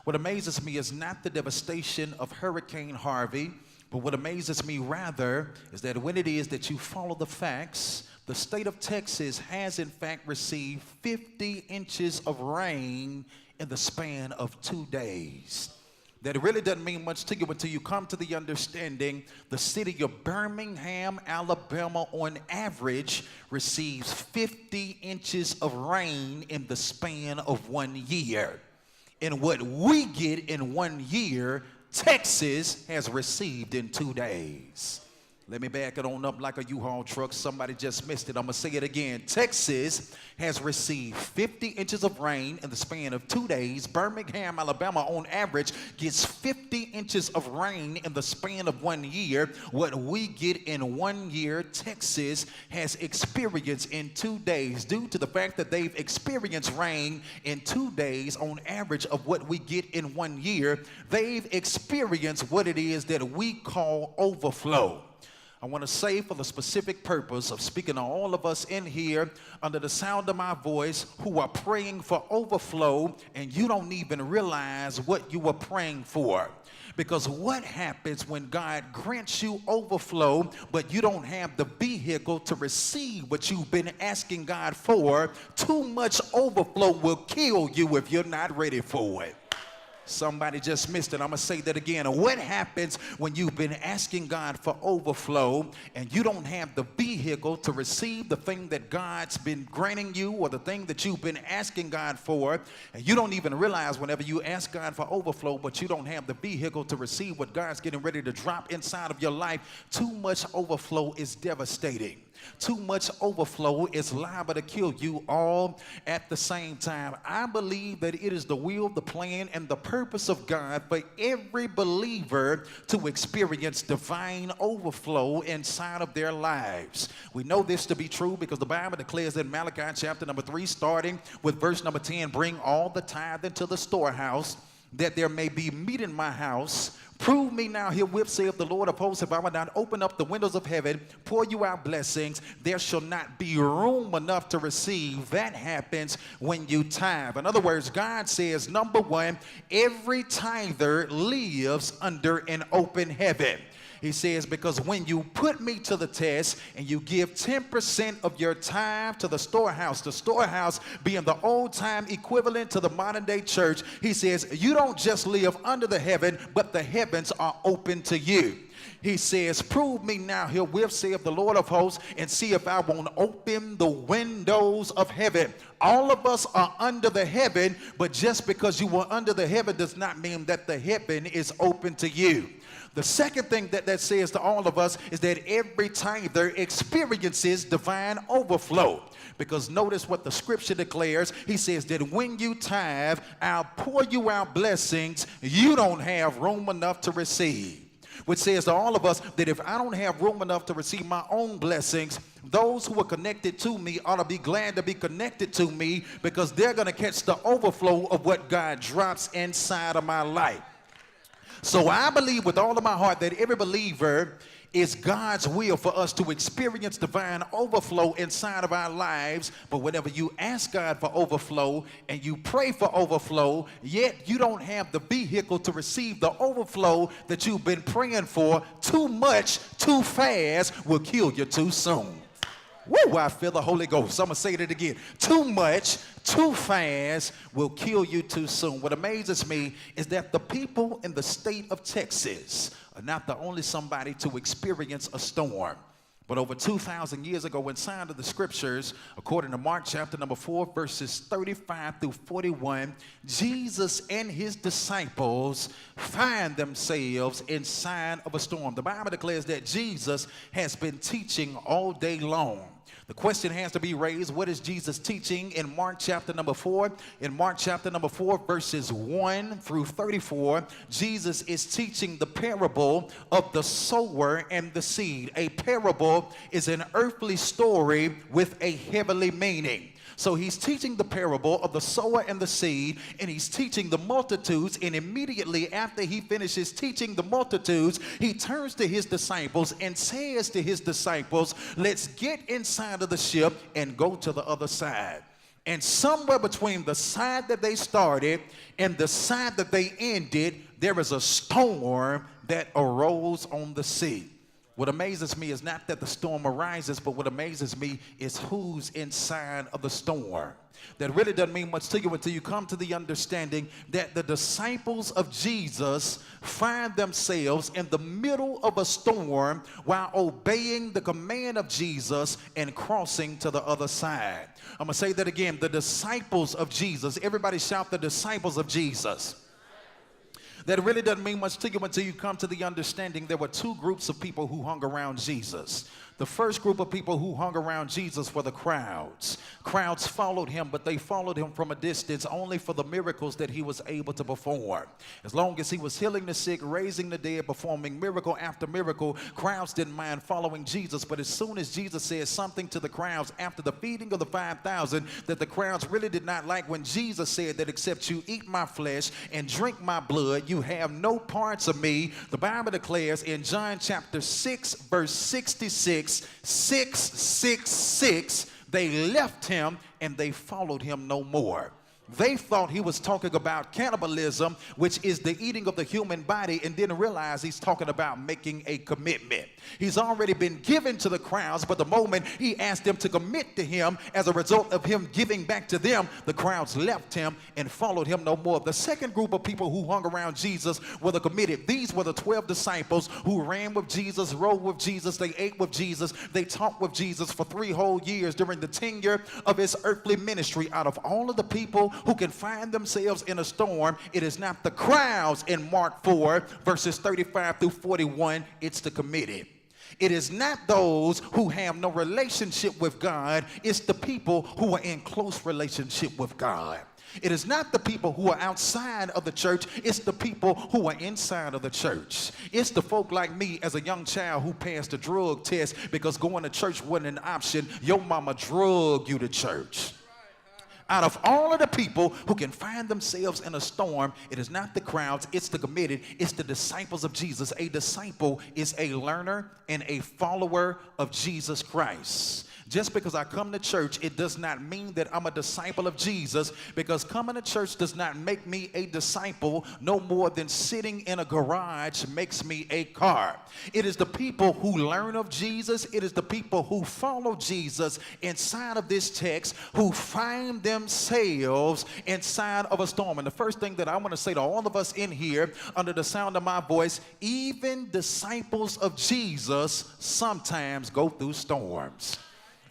What amazes me is not the devastation of Hurricane Harvey, but what amazes me rather is that when it is that you follow the facts, the state of Texas has in fact received 50 inches of rain in the span of 2 days. That it really doesn't mean much to you until you come to the understanding the city of Birmingham, Alabama, on average, receives 50 inches of rain in the span of 1 year. And what we get in 1 year, Texas has received in 2 days. Let me back it on up like a U-Haul truck. Somebody just missed it. I'm going to say it again. Texas has received 50 inches of rain in the span of 2 days. Birmingham, Alabama, on average, gets 50 inches of rain in the span of 1 year. What we get in 1 year, Texas has experienced in 2 days. Due to the fact that they've experienced rain in 2 days on average of what we get in 1 year, they've experienced what it is that we call overflow. I want to say, for the specific purpose of speaking to all of us in here under the sound of my voice who are praying for overflow, and you don't even realize what you are praying for. Because what happens when God grants you overflow, but you don't have the vehicle to receive what you've been asking God for? Too much overflow will kill you if you're not ready for it. Somebody just missed it. I'm going to say that again. What happens when you've been asking God for overflow and you don't have the vehicle to receive the thing that God's been granting you, or the thing that you've been asking God for, and you don't even realize whenever you ask God for overflow, but you don't have the vehicle to receive what God's getting ready to drop inside of your life? Too much overflow is devastating. Too much overflow is liable to kill you all at the same time. I believe that it is the will, the plan, and the purpose of God for every believer to experience divine overflow inside of their lives. We know this to be true because the Bible declares in Malachi chapter number 3, starting with verse number 10, bring all the tithe into the storehouse, that there may be meat in my house. Prove me now herewith, saith the Lord of hosts, if I will not open up the windows of heaven, pour you out blessings, there shall not be room enough to receive. That happens when you tithe. In other words, God says, number one, every tither lives under an open heaven. He says, because when you put me to the test and you give 10% of your tithe to the storehouse being the old time equivalent to the modern day church, he says, you don't just live under the heaven, but the heavens are open to you. He says, prove me now herewith, saith the Lord of hosts, and see if I won't open the windows of heaven. All of us are under the heaven, but just because you were under the heaven does not mean that the heaven is open to you. The second thing that says to all of us is that every tither experiences divine overflow. Because notice what the scripture declares. He says that when you tithe, I'll pour you out blessings you don't have room enough to receive. Which says to all of us that if I don't have room enough to receive my own blessings, those who are connected to me ought to be glad to be connected to me, because they're going to catch the overflow of what God drops inside of my life. So I believe with all of my heart that every believer is God's will for us to experience divine overflow inside of our lives. But whenever you ask God for overflow and you pray for overflow, yet you don't have the vehicle to receive the overflow that you've been praying for, too much, too fast will kill you too soon. Woo, I feel the Holy Ghost. I'm going to say it again. Too much, too fast will kill you too soon. What amazes me is that the people in the state of Texas are not the only somebody to experience a storm. But over 2,000 years ago, inside of the scriptures, according to Mark chapter number 4, verses 35 through 41, Jesus and his disciples find themselves inside of a storm. The Bible declares that Jesus has been teaching all day long. The question has to be raised, what is Jesus teaching in Mark chapter number 4? In Mark chapter number 4, verses 1 through 34, Jesus is teaching the parable of the sower and the seed. A parable is an earthly story with a heavenly meaning. So he's teaching the parable of the sower and the seed, and he's teaching the multitudes, and immediately after he finishes teaching the multitudes, he turns to his disciples and says to his disciples, let's get inside of the ship and go to the other side. And somewhere between the side that they started and the side that they ended, there is a storm that arose on the sea. What amazes me is not that the storm arises, but what amazes me is who's inside of the storm. That really doesn't mean much to you until you come to the understanding that the disciples of Jesus find themselves in the middle of a storm while obeying the command of Jesus and crossing to the other side. I'm going to say that again. The disciples of Jesus. Everybody shout, the disciples of Jesus. That really doesn't mean much to you until you come to the understanding there were two groups of people who hung around Jesus. The first group of people who hung around Jesus were the crowds. Crowds followed him, but they followed him from a distance only for the miracles that he was able to perform. As long as he was healing the sick, raising the dead, performing miracle after miracle, crowds didn't mind following Jesus. But as soon as Jesus said something to the crowds after the feeding of the 5,000 that the crowds really did not like, when Jesus said that except you eat my flesh and drink my blood, you have no parts of me, the Bible declares in John chapter 6, verse 66, 666, they left him and they followed him no more. They thought he was talking about cannibalism, which is the eating of the human body, and didn't realize he's talking about making a commitment. He's already been given to the crowds, but the moment he asked them to commit to him as a result of him giving back to them, the crowds left him and followed him no more. The second group of people who hung around Jesus were the committed. These were the 12 disciples who ran with Jesus, rode with Jesus, they ate with Jesus, they talked with Jesus for 3 whole years during the tenure of his earthly ministry. Out of all of the people who can find themselves in a storm, it is not the crowds in Mark 4, verses 35 through 41, it's the committed. It is not those who have no relationship with God, it's the people who are in close relationship with God. It is not the people who are outside of the church, it's the people who are inside of the church. It's the folk like me as a young child who passed the drug test because going to church wasn't an option. Your mama drugged you to church. Out of all of the people who can find themselves in a storm, it is not the crowds, it's the committed, it's the disciples of Jesus. A disciple is a learner and a follower of Jesus Christ. Just because I come to church, it does not mean that I'm a disciple of Jesus, because coming to church does not make me a disciple no more than sitting in a garage makes me a car. It is the people who learn of Jesus, it is the people who follow Jesus inside of this text who find themselves inside of a storm. And the first thing that I want to say to all of us in here under the sound of my voice, even disciples of Jesus sometimes go through storms.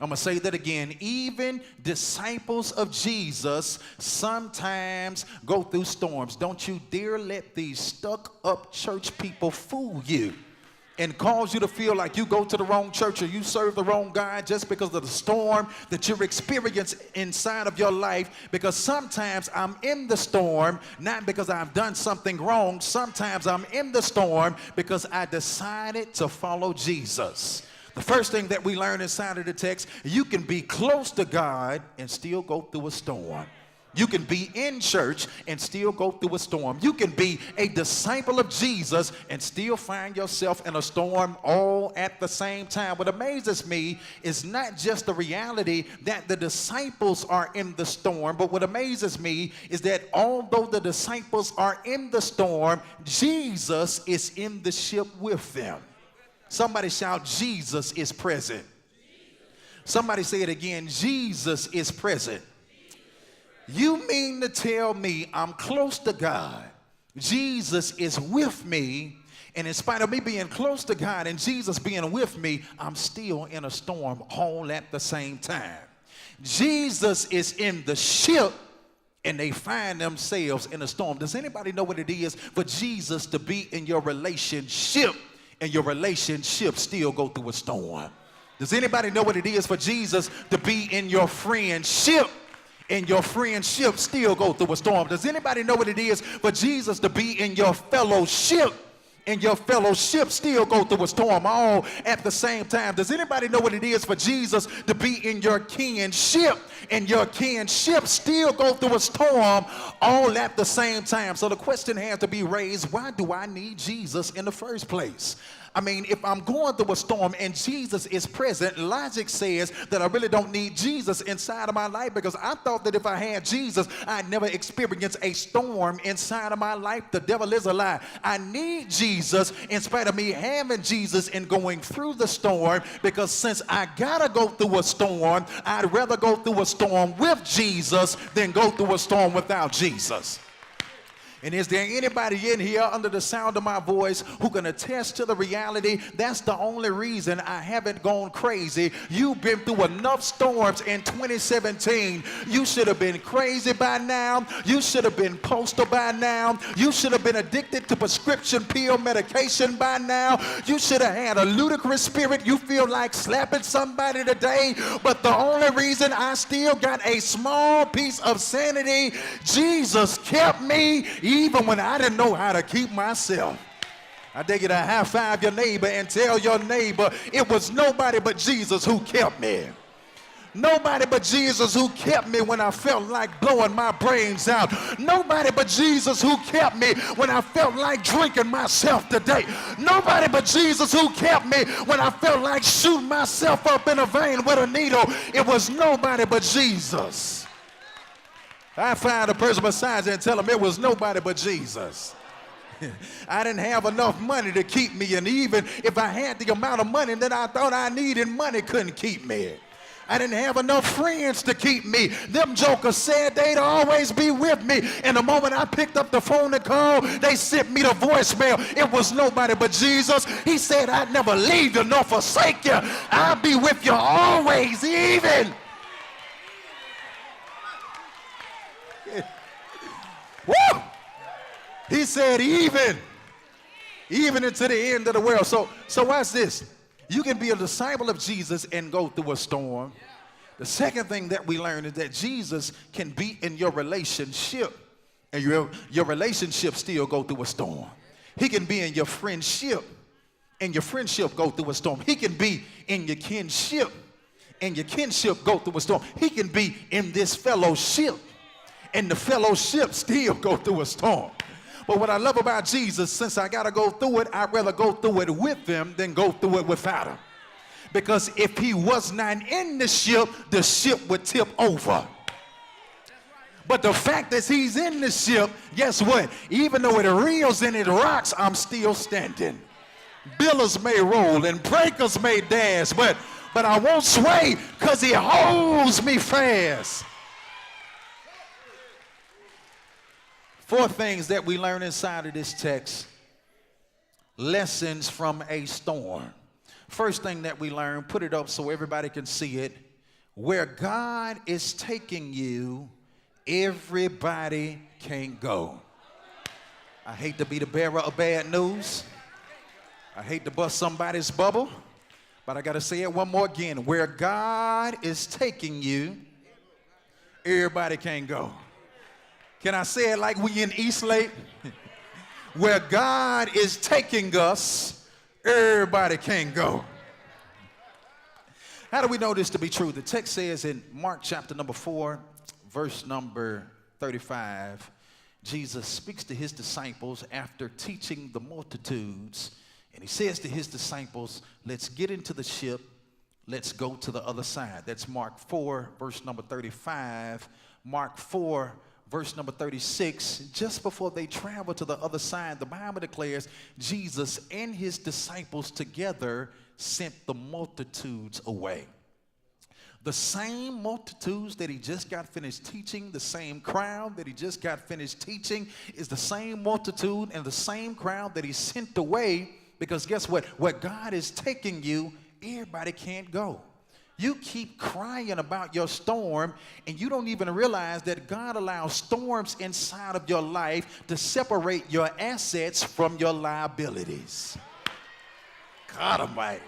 I'm going to say that again. Even disciples of Jesus sometimes go through storms. Don't you dare let these stuck-up church people fool you and cause you to feel like you go to the wrong church or you serve the wrong God just because of the storm that you're experiencing inside of your life. Because sometimes I'm in the storm not because I've done something wrong. Sometimes I'm in the storm because I decided to follow Jesus. The first thing that we learn inside of the text, you can be close to God and still go through a storm. You can be in church and still go through a storm. You can be a disciple of Jesus and still find yourself in a storm all at the same time. What amazes me is not just the reality that the disciples are in the storm, but what amazes me is that although the disciples are in the storm, Jesus is in the ship with them. Somebody shout, Jesus is present. Somebody say it again, Jesus is present. You mean to tell me I'm close to God, Jesus is with me, and in spite of me being close to God and Jesus being with me, I'm still in a storm all at the same time. Jesus is in the ship and they find themselves in a storm. Does anybody know what it is for Jesus to be in your relationship and your relationship still go through a storm? Does anybody know what it is for Jesus to be in your friendship and your friendship still go through a storm? Does anybody know what it is for Jesus to be in your fellowship and your fellowship still go through a storm all at the same time? Does anybody know what it is for Jesus to be in your kinship and your kinship still go through a storm all at the same time? So the question has to be raised, why do I need Jesus in the first place? I mean, if I'm going through a storm and Jesus is present, logic says that I really don't need Jesus inside of my life, because I thought that if I had Jesus, I'd never experience a storm inside of my life. The devil is a lie. I need Jesus in spite of me having Jesus and going through the storm, because since I gotta go through a storm, I'd rather go through a storm with Jesus than go through a storm without Jesus. And is there anybody in here under the sound of my voice who can attest to the reality? That's the only reason I haven't gone crazy. You've been through enough storms in 2017. You should have been crazy by now. You should have been postal by now. You should have been addicted to prescription pill medication by now. You should have had a ludicrous spirit. You feel like slapping somebody today. But the only reason I still got a small piece of sanity, Jesus kept me even when I didn't know how to keep myself. I dare you to high five your neighbor and tell your neighbor, it was nobody but Jesus who kept me. Nobody but Jesus who kept me when I felt like blowing my brains out. Nobody but Jesus who kept me when I felt like drinking myself to death. Nobody but Jesus who kept me when I felt like shooting myself up in a vein with a needle. It was nobody but Jesus. I find a person beside you and tell them it was nobody but Jesus. I didn't have enough money to keep me, and even if I had the amount of money that I thought I needed, money couldn't keep me. I didn't have enough friends to keep me. Them jokers said they'd always be with me, and the moment I picked up the phone to call, they sent me the voicemail. It was nobody but Jesus. He said, I'd never leave you nor forsake you. I'll be with you always, even. Woo! He said even into the end of the world. So watch this. You can be a disciple of Jesus and go through a storm. The second thing that we learn is that Jesus can be in your relationship, and your relationship still go through a storm. He can be in your friendship, and your friendship go through a storm. He can be in your kinship, and your kinship go through a storm. He can be in this fellowship, and the fellowship still go through a storm. But what I love about Jesus, since I got to go through it, I'd rather go through it with him than go through it without him. Because if he was not in the ship would tip over. But the fact that he's in the ship, guess what? Even though it reels and it rocks, I'm still standing. Billows may roll and breakers may dash, but I won't sway because he holds me fast. Four things that we learn inside of this text. Lessons from a storm. First thing that we learn, put it up so everybody can see it. Where God is taking you, everybody can't go. I hate to be the bearer of bad news. I hate to bust somebody's bubble, but I got to say it one more again. Where God is taking you, everybody can't go. Can I say it like we in Eastlake? Where God is taking us, everybody can't go. How do we know this to be true? The text says in Mark chapter number 4, verse number 35, Jesus speaks to his disciples after teaching the multitudes, and he says to his disciples, let's get into the ship, let's go to the other side. That's Mark 4, verse number 35. Mark 4, verse number 36, just before they travel to the other side, the Bible declares Jesus and his disciples together sent the multitudes away. The same multitudes that he just got finished teaching, the same crowd that he just got finished teaching, is the same multitude and the same crowd that he sent away, because guess what? Where God is taking you, everybody can't go. You keep crying about your storm, and you don't even realize that God allows storms inside of your life to separate your assets from your liabilities. God Almighty.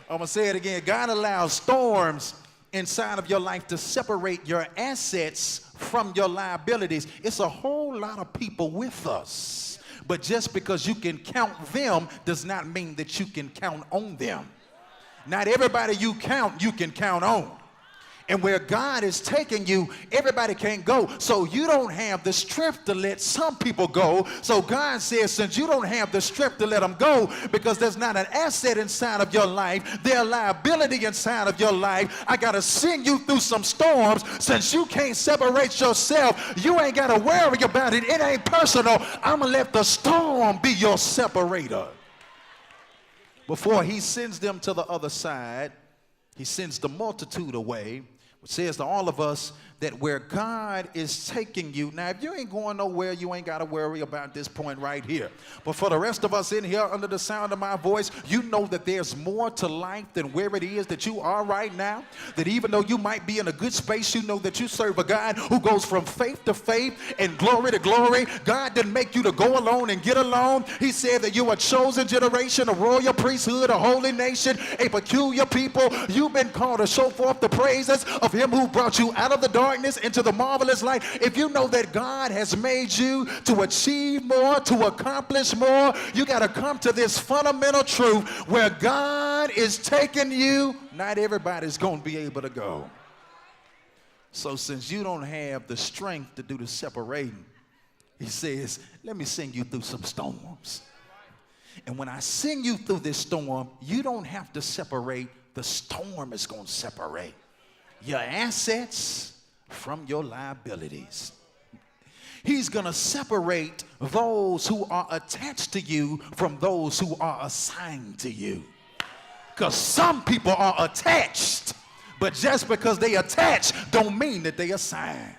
I'm going to say it again. God allows storms inside of your life to separate your assets from your liabilities. It's a whole lot of people with us, but just because you can count them does not mean that you can count on them. Not everybody you can count on. And where God is taking you, everybody can't go. So you don't have the strength to let some people go. So God says, since you don't have the strength to let them go, because there's not an asset inside of your life, there's a liability inside of your life, I got to send you through some storms. Since you can't separate yourself, you ain't got to worry about it. It ain't personal. I'm going to let the storm be your separator. Before he sends them to the other side, he sends the multitude away. It says to all of us that where God is taking you, now if you ain't going nowhere, you ain't got to worry about this point right here. But for the rest of us in here under the sound of my voice, you know that there's more to life than where it is that you are right now. That even though you might be in a good space, you know that you serve a God who goes from faith to faith and glory to glory. God didn't make you to go alone and get alone. He said that you're a chosen generation, a royal priesthood, a holy nation, a peculiar people. You've been called to show forth the praises of him who brought you out of the darkness into the marvelous light. If you know that God has made you to achieve more, to accomplish more, you got to come to this fundamental truth: where God is taking you, not everybody's going to be able to go. So since you don't have the strength to do the separating, he says, let me send you through some storms. And when I send you through this storm, you don't have to separate. The storm is going to separate your assets from your liabilities. He's going to separate those who are attached to you from those who are assigned to you. Because some people are attached, but just because they attached don't mean that they assigned.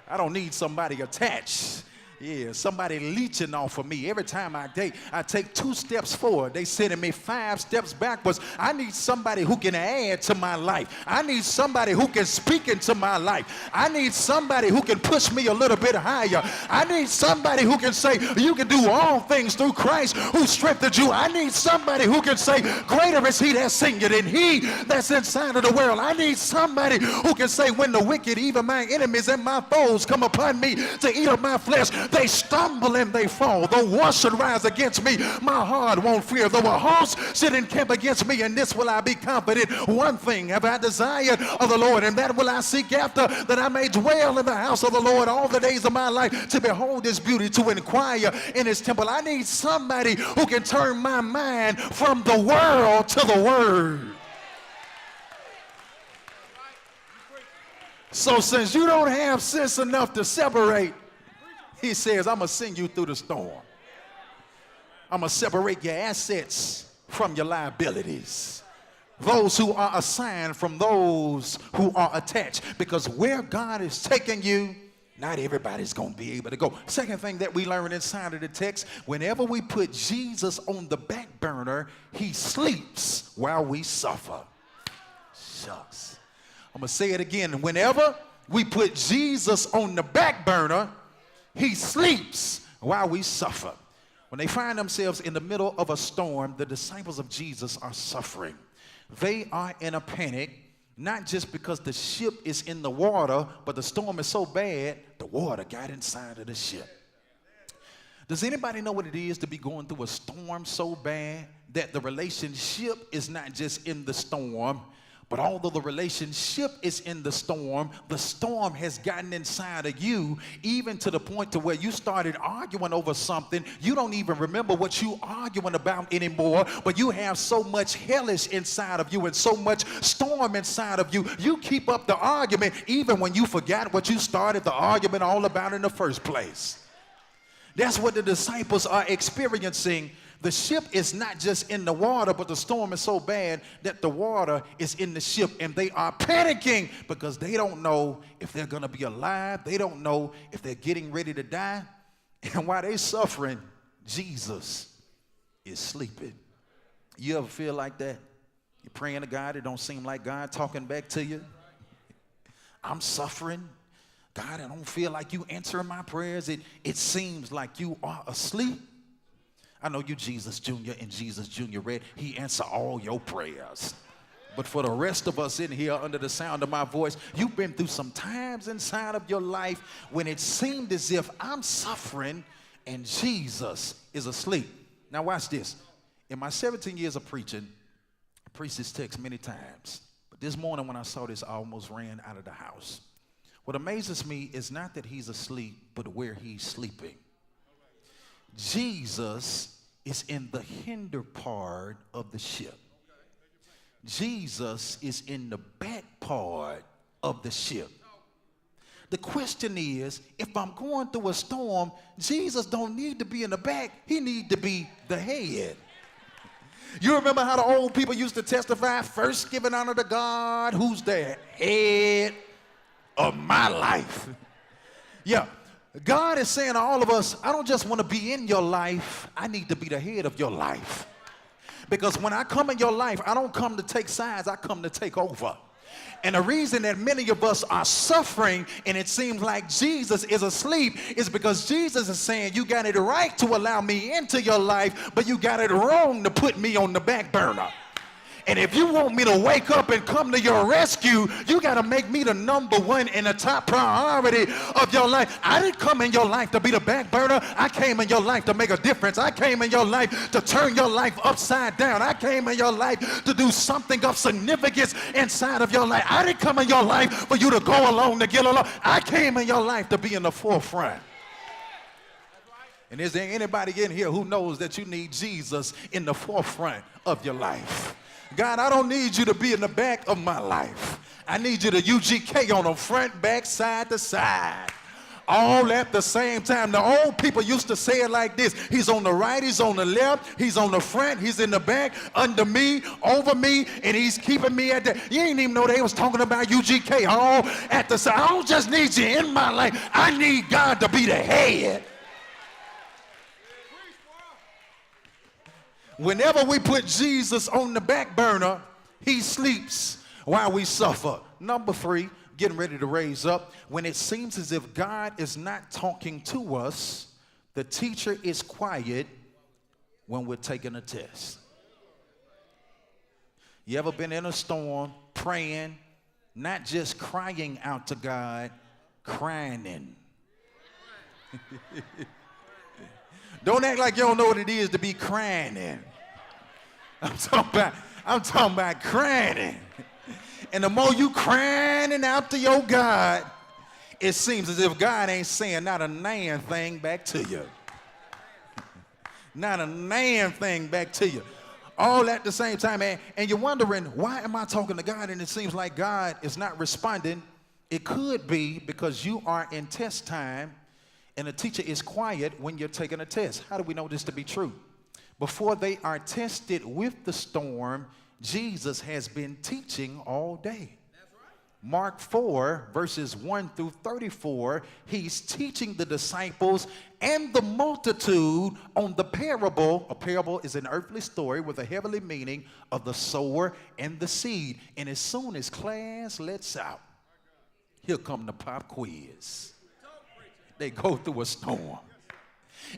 I don't need somebody attached. Yeah, somebody leeching off of me. Every time I date, I take 2 steps forward. They sending me 5 steps backwards. I need somebody who can add to my life. I need somebody who can speak into my life. I need somebody who can push me a little bit higher. I need somebody who can say, you can do all things through Christ who strengthened you. I need somebody who can say, greater is he that's in you than he that's inside of the world. I need somebody who can say, when the wicked, even my enemies and my foes, come upon me to eat of my flesh, they stumble and they fall. Though war should rise against me, my heart won't fear. Though a host should encamp against me, in this will I be confident. One thing have I desired of the Lord, and that will I seek after, that I may dwell in the house of the Lord all the days of my life, to behold his beauty, to inquire in his temple. I need somebody who can turn my mind from the world to the word. So since you don't have sense enough to separate, he says, I'm going to send you through the storm. I'm going to separate your assets from your liabilities. Those who are assigned from those who are attached. Because where God is taking you, not everybody's going to be able to go. Second thing that we learn inside of the text, whenever we put Jesus on the back burner, he sleeps while we suffer. Shucks. I'm going to say it again. Whenever we put Jesus on the back burner, he sleeps while we suffer. When they find themselves in the middle of a storm, the disciples of Jesus are suffering. They are in a panic, not just because the ship is in the water, but the storm is so bad, the water got inside of the ship. Does anybody know what it is to be going through a storm so bad that the relationship is not just in the storm, but although the relationship is in the storm has gotten inside of you, even to the point to where you started arguing over something. You don't even remember what you arguing about anymore, but you have so much hellish inside of you and so much storm inside of you. You keep up the argument even when you forgot what you started the argument all about in the first place. That's what the disciples are experiencing. The ship is not just in the water, but the storm is so bad that the water is in the ship, and they are panicking because they don't know if they're going to be alive. They don't know if they're getting ready to die. And while they're suffering, Jesus is sleeping. You ever feel like that? You're praying to God, it don't seem like God talking back to you. I'm suffering. God, I don't feel like you answering my prayers. It seems like you are asleep. I know you Jesus Jr. and Jesus Jr. read, he answered all your prayers. But for the rest of us in here under the sound of my voice, you've been through some times inside of your life when it seemed as if I'm suffering and Jesus is asleep. Now watch this. In my 17 years of preaching, I preached this text many times. But This morning when I saw this, I almost ran out of the house. What amazes me is not that he's asleep, but where he's sleeping. Jesus is in the hinder part of the ship. Jesus is in the back part of the ship. The question is, if I'm going through a storm, Jesus don't need to be in the back. He need to be the head. You remember how the old people used to testify, first giving honor to God, who's the head of my life. Yeah, God is saying to all of us, I don't just want to be in your life, I need to be the head of your life. Because when I come in your life, I don't come to take sides, I come to take over. And the reason that many of us are suffering and it seems like Jesus is asleep is because Jesus is saying you got it right to allow me into your life, but you got it wrong to put me on the back burner. And if you want me to wake up and come to your rescue, you got to make me the number one and the top priority of your life. I didn't come in your life to be the back burner. I came in your life to make a difference. I came in your life to turn your life upside down. I came in your life to do something of significance inside of your life. I didn't come in your life for you to go along to get along. I came in your life to be in the forefront. And is there anybody in here who knows that you need Jesus in the forefront of your life? God, I don't need you to be in the back of my life. I need you to UGK on the front, back, side to side. All at the same time. The old people used to say it like this. He's on the right, he's on the left, he's on the front, he's in the back, under me, over me, and he's keeping me at that. You didn't even know they was talking about UGK all at the side. I don't just need you in my life. I need God to be the head. Whenever we put Jesus on the back burner, he sleeps while we suffer. Number 3, getting ready to raise up. When it seems as if God is not talking to us, the teacher is quiet when we're taking a test. You ever been in a storm, praying, not just crying out to God, crying? Don't act like you don't know what it is to be crying. I'm talking about crying. And the more you crying out to your God, it seems as if God ain't saying not a damn thing back to you. Not a damn thing back to you. All at the same time, and you're wondering, why am I talking to God and it seems like God is not responding? It could be because you are in test time and the teacher is quiet when you're taking a test. How do we know this to be true? Before they are tested with the storm, Jesus has been teaching all day. That's right. Mark 4, verses 1 through 34, he's teaching the disciples and the multitude on the parable. A parable is an earthly story with a heavenly meaning of the sower and the seed. And as soon as class lets out, here come the pop quiz. They go through a storm.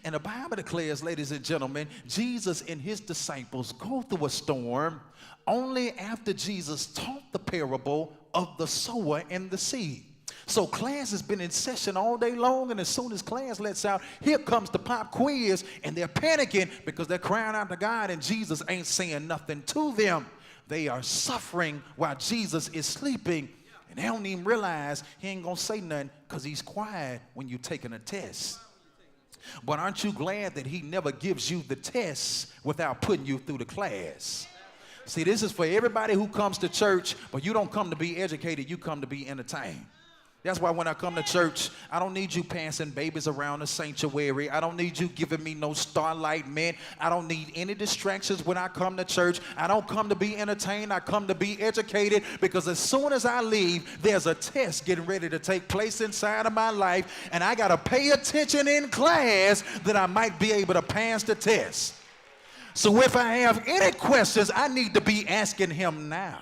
And the Bible declares, ladies and gentlemen, Jesus and his disciples go through a storm only after Jesus taught the parable of the sower and the seed. So class has been in session all day long, and as soon as class lets out, here comes the pop quiz, and they're panicking because they're crying out to God, and Jesus ain't saying nothing to them. They are suffering while Jesus is sleeping. And they don't even realize he ain't going to say nothing because he's quiet when you're taking a test. But aren't you glad that he never gives you the test without putting you through the class? See, this is for everybody who comes to church, but you don't come to be educated, you come to be entertained. That's why when I come to church, I don't need you passing babies around the sanctuary. I don't need you giving me no starlight mint. I don't need any distractions when I come to church. I don't come to be entertained. I come to be educated, because as soon as I leave, there's a test getting ready to take place inside of my life, and I got to pay attention in class that I might be able to pass the test. So if I have any questions, I need to be asking him now.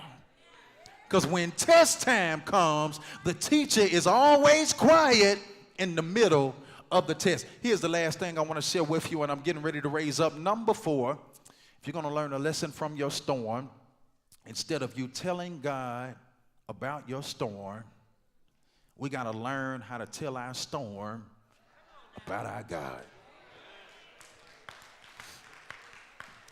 Because when test time comes, the teacher is always quiet in the middle of the test. Here's the last thing I want to share with you, and I'm getting ready to raise up. Number 4, if you're going to learn a lesson from your storm, instead of you telling God about your storm, we got to learn how to tell our storm about our God.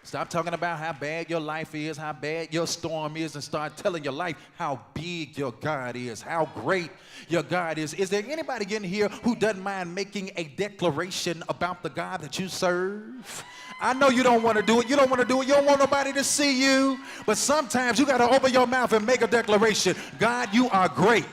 Stop talking about how bad your life is, how bad your storm is, and start telling your life how big your God is, how great your God is. Is there anybody in here who doesn't mind making a declaration about the God that you serve? I know you don't want to do it. You don't want to do it. You don't want nobody to see you. But sometimes you got to open your mouth and make a declaration. God, you are great.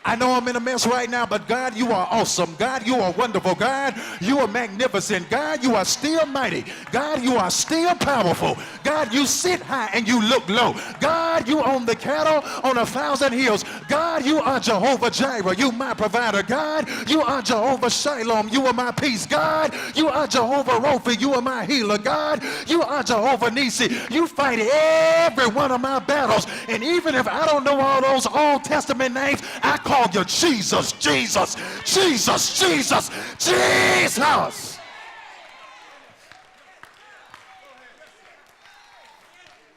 I know I'm in a mess right now, but God, you are awesome. God, you are wonderful. God, you are magnificent. God, you are still mighty. God, you are still powerful. God, you sit high and you look low. God, you own the cattle on 1,000 hills. God, you are Jehovah Jireh. You my provider. God, you are Jehovah Shalom. You are my peace. God, you are Jehovah Rapha. You are my healer. God, you are Jehovah Nisi. You fight every one of my battles. And even if I don't know all those Old Testament names, I call you Jesus, Jesus, Jesus, Jesus, Jesus.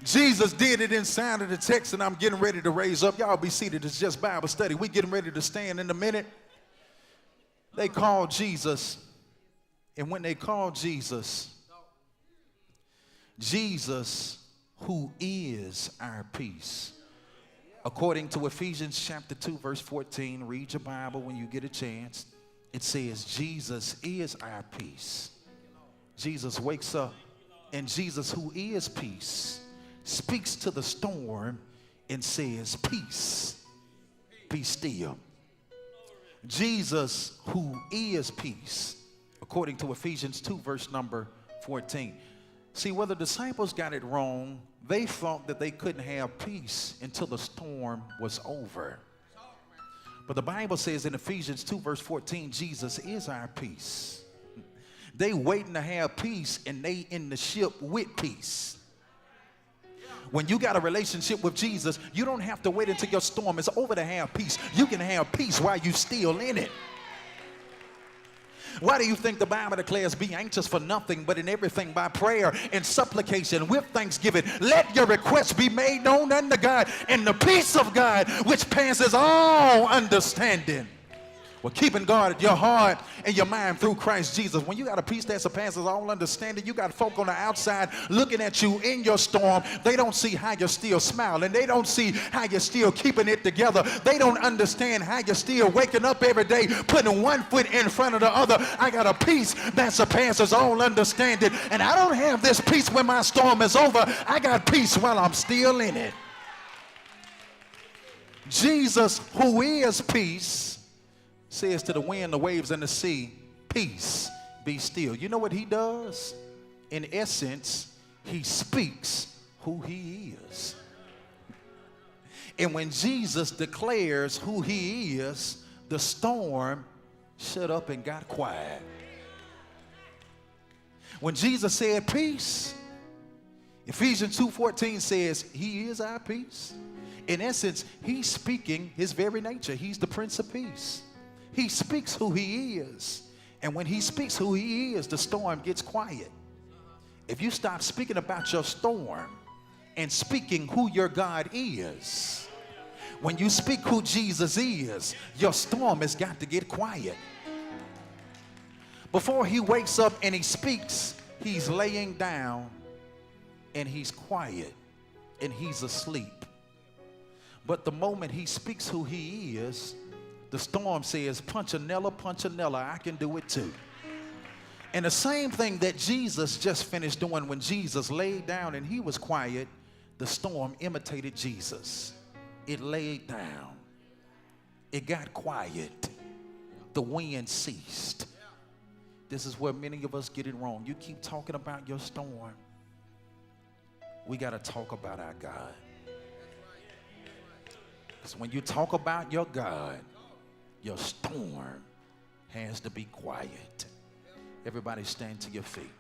Jesus did it inside of the text, and I'm getting ready to raise up. Y'all be seated. It's just Bible study. We're getting ready to stand in a minute. They called Jesus, and when they called Jesus, Jesus, who is our peace. According to Ephesians chapter 2, verse 14, read your Bible when you get a chance. It says Jesus is our peace. Jesus wakes up, and Jesus, who is peace, speaks to the storm and says, peace, be still. Jesus, who is peace, according to Ephesians 2, verse number 14. See, where the disciples got it wrong, they thought that they couldn't have peace until the storm was over. But the Bible says in Ephesians 2, verse 14, Jesus is our peace. They waiting to have peace, and they in the ship with peace. When you got a relationship with Jesus, you don't have to wait until your storm is over to have peace. You can have peace while you still in it. Why do you think the Bible declares, be anxious for nothing, but in everything by prayer and supplication with thanksgiving, let your requests be made known unto God, and the peace of God, which passes all understanding, well, keeping guard your heart and your mind through Christ Jesus. When you got a peace that surpasses all understanding, you got folk on the outside looking at you in your storm. They don't see how you're still smiling. They don't see how you're still keeping it together. They don't understand how you're still waking up every day, putting one foot in front of the other. I got a peace that surpasses all understanding. And I don't have this peace when my storm is over. I got peace while I'm still in it. Jesus, who is peace, says to the wind, the waves, and the sea, peace, be still. You know what he does? In essence, he speaks who he is. And when Jesus declares who he is, the storm shut up and got quiet. When Jesus said peace, Ephesians 2:14 says he is our peace. In essence, he's speaking his very nature. He's the Prince of Peace. He speaks who he is. And when he speaks who he is, the storm gets quiet. If you stop speaking about your storm and speaking who your God is, when you speak who Jesus is, your storm has got to get quiet. Before he wakes up and he speaks, he's laying down and he's quiet and he's asleep. But the moment he speaks who he is, the storm says, Punchinella, Punchinella, I can do it too. And the same thing that Jesus just finished doing when Jesus laid down and he was quiet, the storm imitated Jesus. It laid down. It got quiet. The wind ceased. This is where many of us get it wrong. You keep talking about your storm. We got to talk about our God. Because when you talk about your God, your storm has to be quiet. Everybody stand to your feet.